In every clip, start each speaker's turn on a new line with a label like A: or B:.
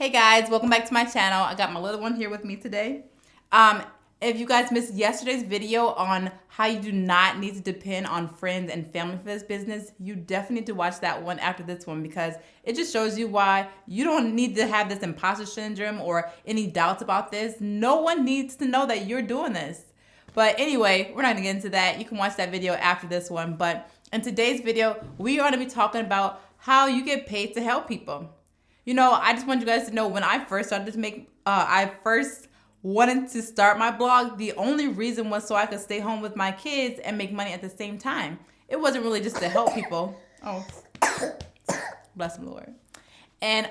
A: Hey guys, welcome back to my channel. I got my little one here with me today. If you guys missed yesterday's video on how you do not need to depend on friends and family for this business, you definitely need to watch that one after this one because it just shows you why you don't need to have this imposter syndrome or any doubts about this. No one needs to know that you're doing this. But anyway, we're not gonna get into that. You can watch that video after this one. But in today's video, we are gonna be talking about how you get paid to help people. You know, I just want you guys to know when I first started to make, I first wanted to start my blog, the only reason was so I could stay home with my kids and make money at the same time. It wasn't really just to help people. Oh, bless the Lord. And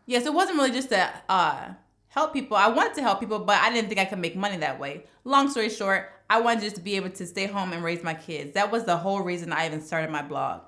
A: yes, it wasn't really just to help people. I wanted to help people, but I didn't think I could make money that way. Long story short, I wanted just to be able to stay home and raise my kids. That was the whole reason I even started my blog.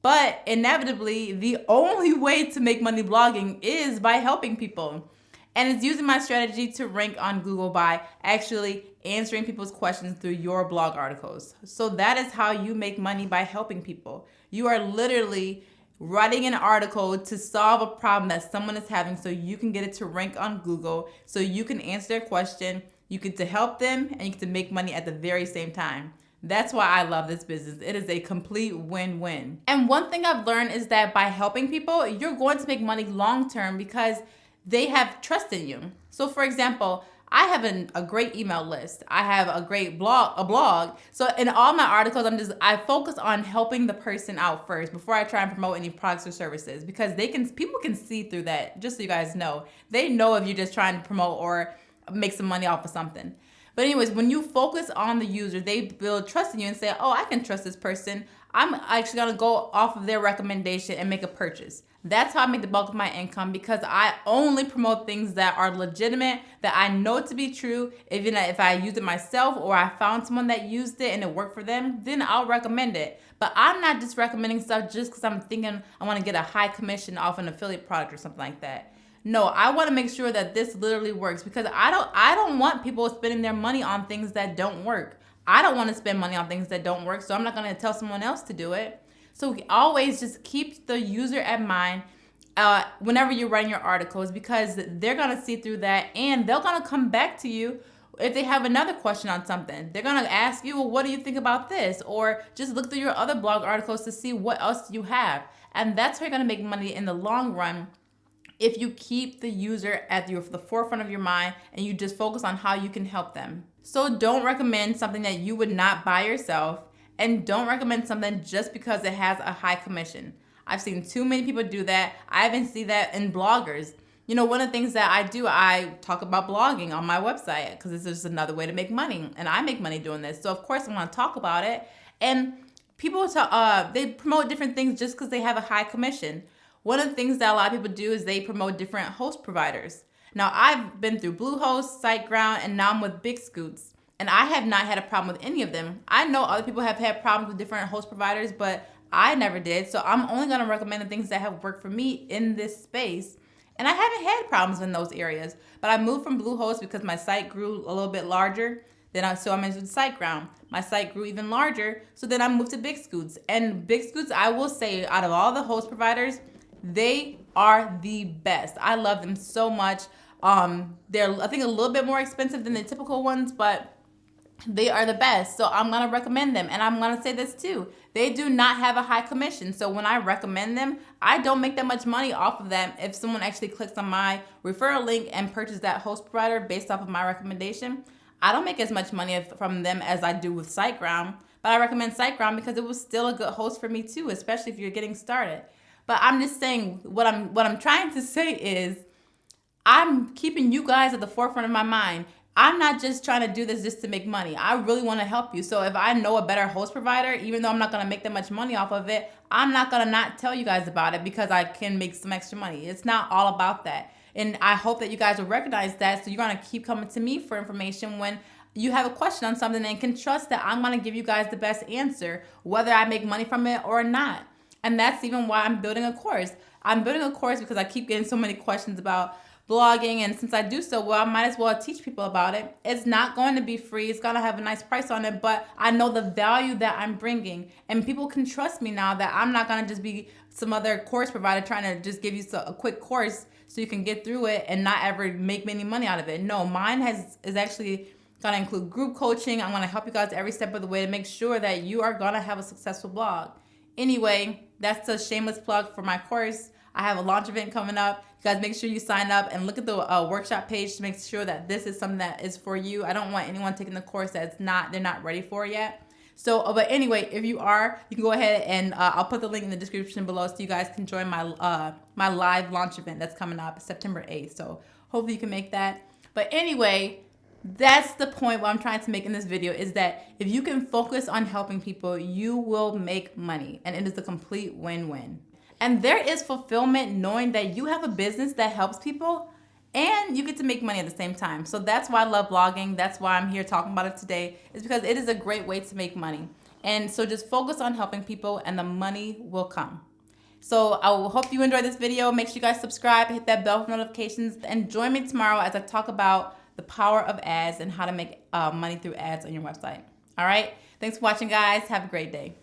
A: But inevitably, the only way to make money blogging is by helping people. And it's using my strategy to rank on Google by actually answering people's questions through your blog articles. So that is how you make money, by helping people. You are literally writing an article to solve a problem that someone is having so you can get it to rank on Google, so you can answer their question, you get to help them, and you get to make money at the very same time. That's why I love this business. It is a complete win-win. And one thing I've learned is that by helping people, you're going to make money long-term because they have trust in you. So for example, I have a great email list. I have a great blog. So in all my articles, I focus on helping the person out first before I try and promote any products or services, because people can see through that. Just so you guys know, they know if you're just trying to promote or make some money off of something. But anyways, when you focus on the user, they build trust in you and say, oh, I can trust this person. I'm actually gonna go off of their recommendation and make a purchase. That's how I make the bulk of my income, because I only promote things that are legitimate, that I know to be true. Even if I use it myself or I found someone that used it and it worked for them, then I'll recommend it. But I'm not just recommending stuff just because I'm thinking I wanna get a high commission off an affiliate product or something like that. No, I want to make sure that this literally works, because I don't want people spending their money on things that don't work. I don't want to spend money on things that don't work, so I'm not going to tell someone else to do it. So always just keep the user at mind whenever you're writing your articles, because they're going to see through that and they're going to come back to you if they have another question on something. They're going to ask you, well, what do you think about this? Or just look through your other blog articles to see what else you have. And that's how you're going to make money in the long run, if you keep the user at the forefront of your mind and you just focus on how you can help them. So don't recommend something that you would not buy yourself, and don't recommend something just because it has a high commission. I've seen too many people do that. I even see that in bloggers. You know, one of the things that I do, I talk about blogging on my website because it's just another way to make money, and I make money doing this. So of course I want to talk about it. And people they promote different things just because they have a high commission. One of the things that a lot of people do is they promote different host providers. Now, I've been through Bluehost, SiteGround, and now I'm with Big Scoots, and I have not had a problem with any of them. I know other people have had problems with different host providers, but I never did. So I'm only going to recommend the things that have worked for me in this space. And I haven't had problems in those areas. But I moved from Bluehost because my site grew a little bit larger. So I moved to SiteGround. My site grew even larger. So then I moved to Big Scoots. And Big Scoots, I will say, out of all the host providers, they are the best. I love them so much. They're, I think, a little bit more expensive than the typical ones, but they are the best. So I'm going to recommend them. And I'm going to say this too. They do not have a high commission. So when I recommend them, I don't make that much money off of them. If someone actually clicks on my referral link and purchases that host provider based off of my recommendation, I don't make as much money from them as I do with SiteGround. But I recommend SiteGround because it was still a good host for me too, especially if you're getting started. But I'm just saying, what I'm trying to say is, I'm keeping you guys at the forefront of my mind. I'm not just trying to do this just to make money. I really want to help you. So if I know a better host provider, even though I'm not going to make that much money off of it, I'm not going to not tell you guys about it because I can make some extra money. It's not all about that. And I hope that you guys will recognize that. So you're going to keep coming to me for information when you have a question on something, and can trust that I'm going to give you guys the best answer, whether I make money from it or not. And that's even why I'm building a course. I'm building a course because I keep getting so many questions about blogging, and since I do so well, I might as well teach people about it. It's not going to be free. It's going to have a nice price on it, but I know the value that I'm bringing, and people can trust me now that I'm not going to just be some other course provider trying to just give you a quick course so you can get through it and not ever make any money out of it. No, mine is actually gonna include group coaching. I'm gonna help you guys every step of the way to make sure that you are gonna have a successful blog. Anyway, that's a shameless plug for my course. I have a launch event coming up. You guys make sure you sign up and look at the workshop page to make sure that this is something that is for you. I don't want anyone taking the course they're not ready for yet. So, but anyway, if you are, you can go ahead and I'll put the link in the description below so you guys can join my my live launch event that's coming up September 8th. So hopefully you can make that. But anyway, that's the point what I'm trying to make in this video, is that if you can focus on helping people, you will make money, and it is a complete win-win. And there is fulfillment knowing that you have a business that helps people and you get to make money at the same time. So that's why I love blogging. That's why I'm here talking about it today, is because it is a great way to make money. And so just focus on helping people and the money will come. So I will hope you enjoyed this video. Make sure you guys subscribe, hit that bell for notifications, and join me tomorrow as I talk about the power of ads and how to make money through ads on your website. All right. Thanks for watching, guys. Have a great day.